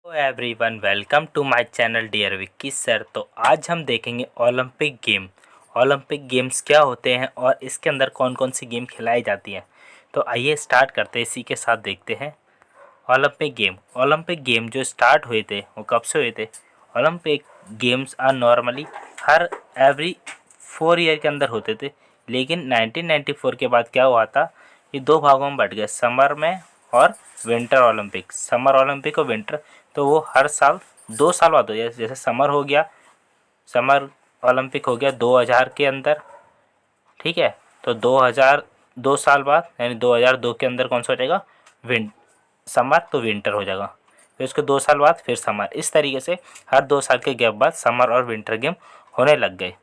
Everyone, welcome to my channel dear Vicky sir. तो आज हम देखेंगे ओलंपिक गेम। ओलंपिक गेम्स क्या होते हैं और इसके अंदर कौन कौन सी गेम खिलाई जाती हैं। तो आइए स्टार्ट करते हैं, इसी के साथ देखते हैं ओलंपिक गेम। ओलंपिक गेम जो स्टार्ट हुए थे वो कब से हुए थे। ओलंपिक गेम्स आर नॉर्मली हर एवरी 4 ईयर के अंदर होते थे, लेकिन 1994 के बाद क्या हुआ था, ये दो भागों में बट गए, समर में और विंटर ओलंपिक। समर ओलंपिक और विंटर, तो वो हर साल 2 साल बाद हो जाए। जैसे समर हो गया, समर ओलंपिक हो गया 2000 के अंदर, ठीक है। तो 2000 2 साल बाद यानी 2002 के अंदर कौन सा हो जाएगा, समर, तो विंटर हो जाएगा। फिर उसके 2 साल बाद फिर समर। इस तरीके से हर 2 साल के गैप बाद समर और विंटर गेम होने लग गए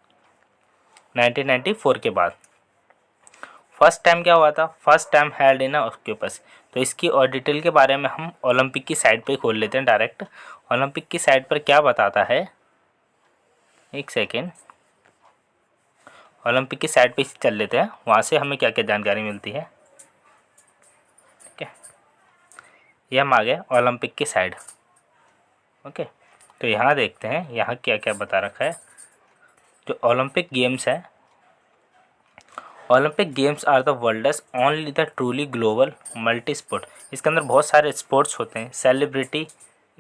1994 के बाद। फर्स्ट टाइम क्या हुआ था, फर्स्ट टाइम हेल्ड इन ऑक्यूपस। तो इसकी और डिटेल के बारे में हम ओलंपिक की साइट पे खोल लेते हैं डायरेक्ट। ओलंपिक की साइट पर क्या बताता है, एक सेकेंड, ओलंपिक की साइट पे चल लेते हैं, वहाँ से हमें क्या क्या जानकारी मिलती है। ठीक है, ये हम आ गए ओलंपिक की साइट। ओके, तो यहाँ देखते हैं यहाँ क्या क्या बता रखा है। जो ओलंपिक गेम्स है, Olympic games are the world's only the truly global multi sport. इसके अंदर बहुत सारे स्पोर्ट्स होते हैं। सेलिब्रिटी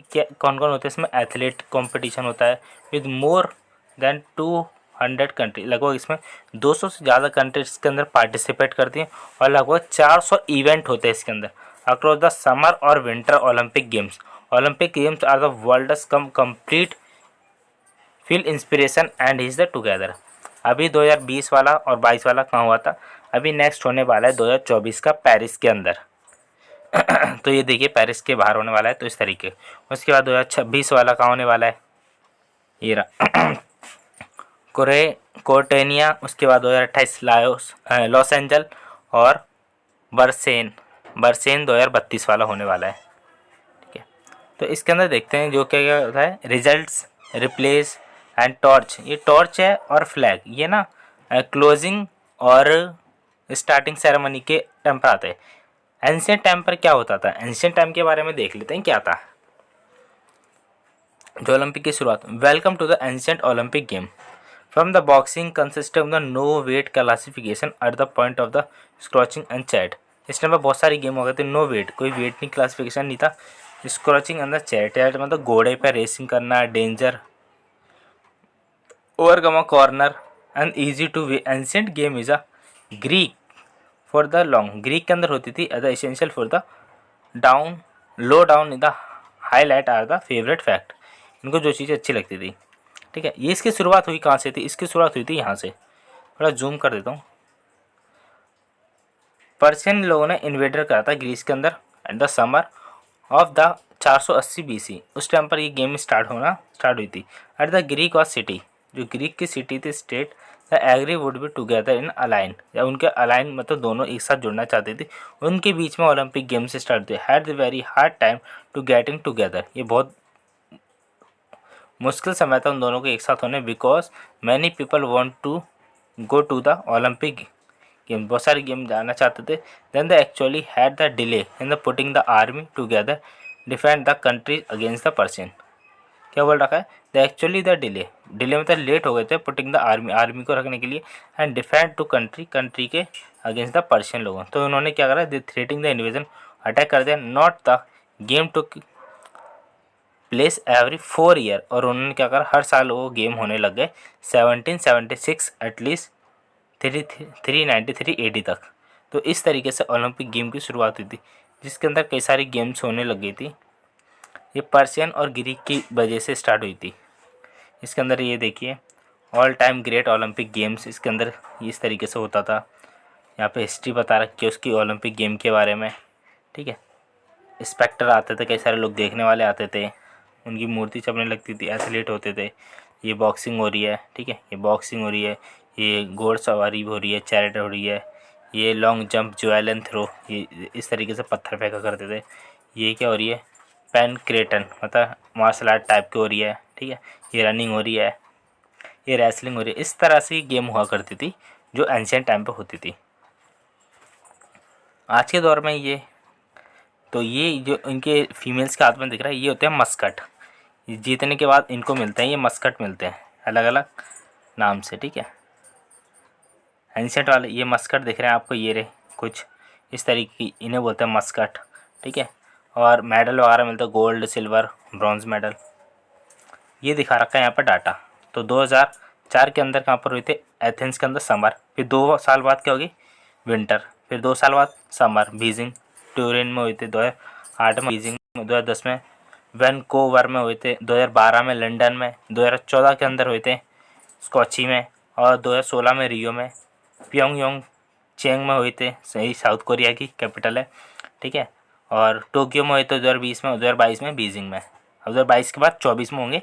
क्या कौन कौन होते हैं इसमें, एथलीट कंपटीशन होता है विद मोर देन 200 कंट्री। लगभग इसमें 200 से ज़्यादा कंट्रीज इसके अंदर पार्टिसिपेट करती हैं और लगभग 400 इवेंट होते हैं इसके अंदर अक्रॉस द समर और winter Olympic games. Olympic games are the world's complete feel inspiration and is the together. अभी 2020 वाला और 22 वाला कहाँ हुआ था, अभी नेक्स्ट होने वाला है 2024 का पेरिस के अंदर। तो ये देखिए पेरिस के बाहर होने वाला है, तो इस तरीके। उसके बाद 2026 वाला कहाँ होने वाला है, ये रहा कोर्टेनिया। उसके बाद 2028 लॉस एंजल और बर्सेन 2032 वाला होने वाला है। ठीक है, तो इसके अंदर देखते हैं जो क्या क्या होता है। Results, replace and torch. ये टॉर्च है और फ्लैग, ये ना क्लोजिंग और स्टार्टिंग सेरेमनी के टाइम पर आते हैं। एंशियंट टाइम पर क्या होता था, एंशियंट टाइम के बारे में देख लेते हैं क्या था। जो ओलंपिक की शुरुआत, welcome to the ancient Olympic game from the boxing consist of the no weight classification at the point of the scratching and chat. इस टाइम पर बहुत सारी गेम हो गए थे, नो वेट, कोई वेट नहीं, क्लासिफिकेशन नहीं था। स्क्रॉचिंग एंड द चैट, मतलब घोड़े पर रेसिंग करना, danger, overcome a corner and easy to way. Ancient game is a Greek for the long, Greek के अंदर होती थी। As essential for the down, low down in the highlight are the favourite fact. इनको जो चीज़ें अच्छी लगती थी। ठीक है, ये इसकी शुरुआत हुई कहाँ से थी, इसकी शुरुआत हुई थी यहाँ से। थोड़ा जूम कर देता हूँ। पर्शियन लोगों ने इन्वेडर करा था ग्रीस के अंदर at the summer of the 480 BC। उस टाइम पर ये गेम स्टार्ट हुई थी। एट द ग्रीक और सिटी, जो ग्रीक की सिटी थी, state the agree would be together in align, या उनके अलाइन मतलब दोनों एक साथ जुड़ना चाहते थे। उनके बीच में ओलंपिक गेम्स स्टार्ट हुए। Had the very hard time to getting together, ये बहुत मुश्किल समय था उन दोनों को एक साथ होने, because many people want to go to the Olympic game, बहुत सारे गेम जाना चाहते थे। Then the actually had the delay in the putting the army together defend the country against the Persian. क्या बोल रखा है, the actually the delay, delay मतलब लेट हो गए थे, पुटिंग द आर्मी, आर्मी को रखने के लिए, and defend to country, country के अगेंस्ट द पर्शियन लोगों। तो उन्होंने क्या करा, they threatening the invasion, attack कर दिया। Not the game to place every 4 year, और उन्होंने क्या करा, हर साल वो गेम होने लग गए 1776 एटलीस्ट 393 AD तक। तो इस तरीके से ओलंपिक गेम की शुरुआत हुई थी, जिसके अंदर कई सारी गेम्स होने लग गई थी। ये पर्शियन और ग्रीक की वजह से स्टार्ट हुई थी। इसके अंदर ये देखिए, all time great Olympic games, इसके अंदर इस तरीके से होता था। यहाँ पे हिस्ट्री बता रखी है उसकी ओलंपिक गेम के बारे में। ठीक है, स्पेक्टर आते थे, कई सारे लोग देखने वाले आते थे, उनकी मूर्ति चपने लगती थी, एथलीट होते थे। ये बॉक्सिंग हो रही है, ठीक है, ये बॉक्सिंग हो रही है, ये घोड़सवारी हो रही है, चैरिट हो रही है, ये लॉन्ग जंप, ज्वेलन थ्रो, ये इस तरीके से पत्थर फेंका करते थे। ये क्या हो रही है, पेन क्रेटन, मतलब मार्शल आर्ट टाइप की हो रही है। ठीक है, ये रनिंग हो रही है, ये रेसलिंग हो रही है। इस तरह से गेम हुआ करती थी जो एंशियंट टाइम पे होती थी। आज के दौर में ये तो ये जो इनके फीमेल्स के हाथ में दिख रहा है ये होते हैं मस्कट। जीतने के बाद इनको मिलते हैं, ये मस्कट मिलते हैं अलग अलग नाम से, ठीक है। एंसेंट वाले ये मस्कट दिख रहे हैं आपको, ये रहे कुछ इस तरीके की, इन्हें बोलते हैं मस्कट, ठीक है। और मेडल वगैरह मिलते हैं, गोल्ड, सिल्वर, ब्रॉन्ज मेडल, ये दिखा रखा है यहाँ पर डाटा। तो 2004 के अंदर कहाँ पर हुए थे, एथेंस के अंदर समर, फिर 2 साल बाद क्या होगी विंटर, फिर 2 साल बाद समर बीजिंग, ट्यूरिन में हुए थे 2008 में, बीजिंग में 2010 में, वैनकूवर में हुए थे 2012 में, लंदन में 2014 के अंदर हुए थे स्कॉची में, और 2016 में रियो में, प्योंगयांग चेंग में हुए थे, सही साउथ कोरिया की कैपिटल है, ठीक है। और टोक्यो में हुए थे 2020 में, 2022 में बीजिंग में, 2022 के बाद 24 में होंगे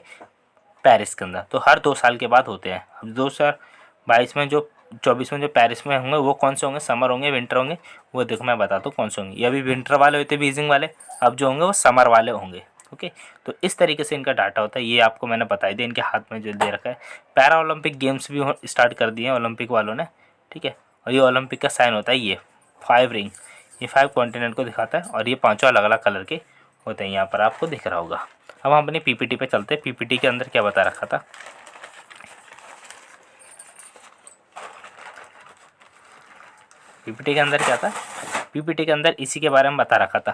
पेरिस के अंदर। तो हर 2 साल के बाद होते हैं। अब 2022 में जो 24 में जो पेरिस में होंगे वो कौन से होंगे, समर होंगे, विंटर होंगे, वो देखो मैं बताता हूँ कौन से होंगे। ये अभी विंटर वाले हुए थे बीजिंग वाले, अब जो होंगे वो समर वाले होंगे, ओके। तो इस तरीके से इनका डाटा होता है, ये आपको मैंने बताई दिया। इनके हाथ में जो दे रखा है, पैरा ओलंपिक गेम्स भी स्टार्ट कर दिए हैं ओलंपिक वालों ने, ठीक है। और ये ओलंपिक का साइन होता है, ये 5 रिंग, ये 5 कॉन्टिनेंट को दिखाता है, और ये 5 अलग अलग कलर के होते हैं, यहाँ पर आपको दिख रहा होगा। अब हम अपनी पीपीटी पे चलते हैं। पीपीटी के अंदर क्या बता रखा था, पीपीटी के अंदर क्या था, पीपीटी के अंदर इसी के बारे में बता रखा था।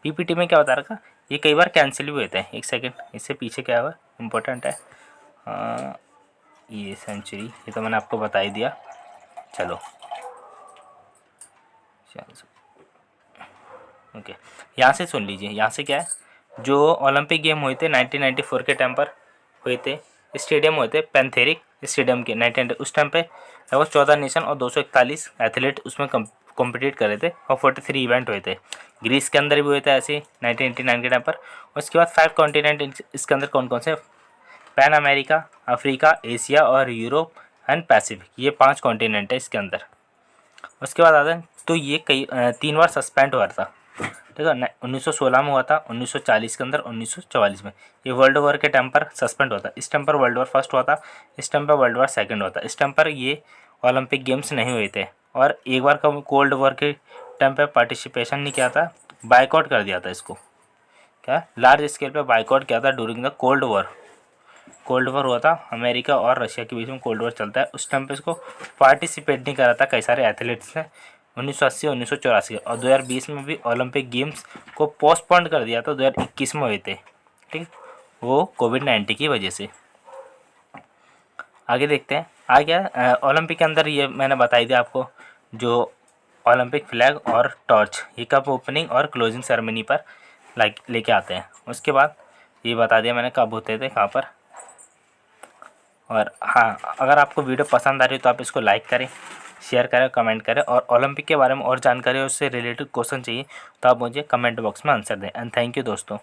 पीपीटी में क्या बता रखा, ये कई बार कैंसिल भी होते हैं। एक सेकंड, इससे पीछे क्या हुआ इम्पोर्टेंट है, ये सेंचुरी, ये तो मैंने आपको बता ही दिया। चलो ओके, यहाँ से सुन लीजिए। यहाँ से क्या है, जो ओलंपिक गेम हुए थे 1994 के टाइम पर हुए थे, स्टेडियम हुए थे पैंथेरिक स्टेडियम के 1990, उस टाइम पे लगभग 14 नेशन और 241 एथलीट उसमें कॉम्पिटिट कर रहे थे, और 43 इवेंट हुए थे। ग्रीस के अंदर भी हुए थे ऐसे 1989 के टाइम पर। उसके बाद 5 कॉन्टिनेंट इसके अंदर कौन कौन से, पैन अमेरिका, अफ्रीका, एशिया और यूरोप एंड पैसिफिक, ये 5 कॉन्टिनेंट है इसके अंदर। उसके बाद आता है, तो ये कई 3 बार सस्पेंड हुआ था, ठीक है। 1916 में हुआ था, 1940 के अंदर, 1944 में। ये वर्ल्ड वॉर के टाइम पर सस्पेंड हुआ था। इस टाइम पर वर्ल्ड वॉर फर्स्ट हुआ था, इस टाइम पर वर्ल्ड वॉर सेकंड हुआ था। इस टाइम पर ये ओलंपिक गेम्स नहीं हुए थे, और एक बार का कोल्ड वॉर के टाइम पर पार्टिसिपेशन नहीं किया था, बाइकआउट कर दिया था इसको, क्या लार्ज स्केल पर बाइकआउट किया था during the cold war. Cold war हुआ था, अमेरिका और रशिया के बीच में कोल्ड वॉर चलता है। उस टाइम पे इसको पार्टिसिपेट नहीं करा था कई सारे एथलीट्स ने, 1980, 1984 और 2020 में भी ओलंपिक गेम्स को पोस्टपोन कर दिया था, 2021 में हुए थे, ठीक, वो कोविड-19 की वजह से। आगे देखते हैं आ गया ओलंपिक के अंदर, ये मैंने बताई दिया आपको, जो ओलंपिक फ्लैग और टॉर्च, ये कब ओपनिंग और क्लोजिंग सेरेमनी पर लेके आते हैं। उसके बाद ये बता दिया मैंने कब होते थे, कहाँ पर। और हाँ, अगर आपको वीडियो पसंद आ रही है तो आप इसको लाइक करें, शेयर करें, कमेंट करें, और ओलंपिक के बारे में और जानकारी, उससे रिलेटेड क्वेश्चन चाहिए तो आप मुझे कमेंट बॉक्स में आंसर दें। एंड थैंक यू दोस्तों।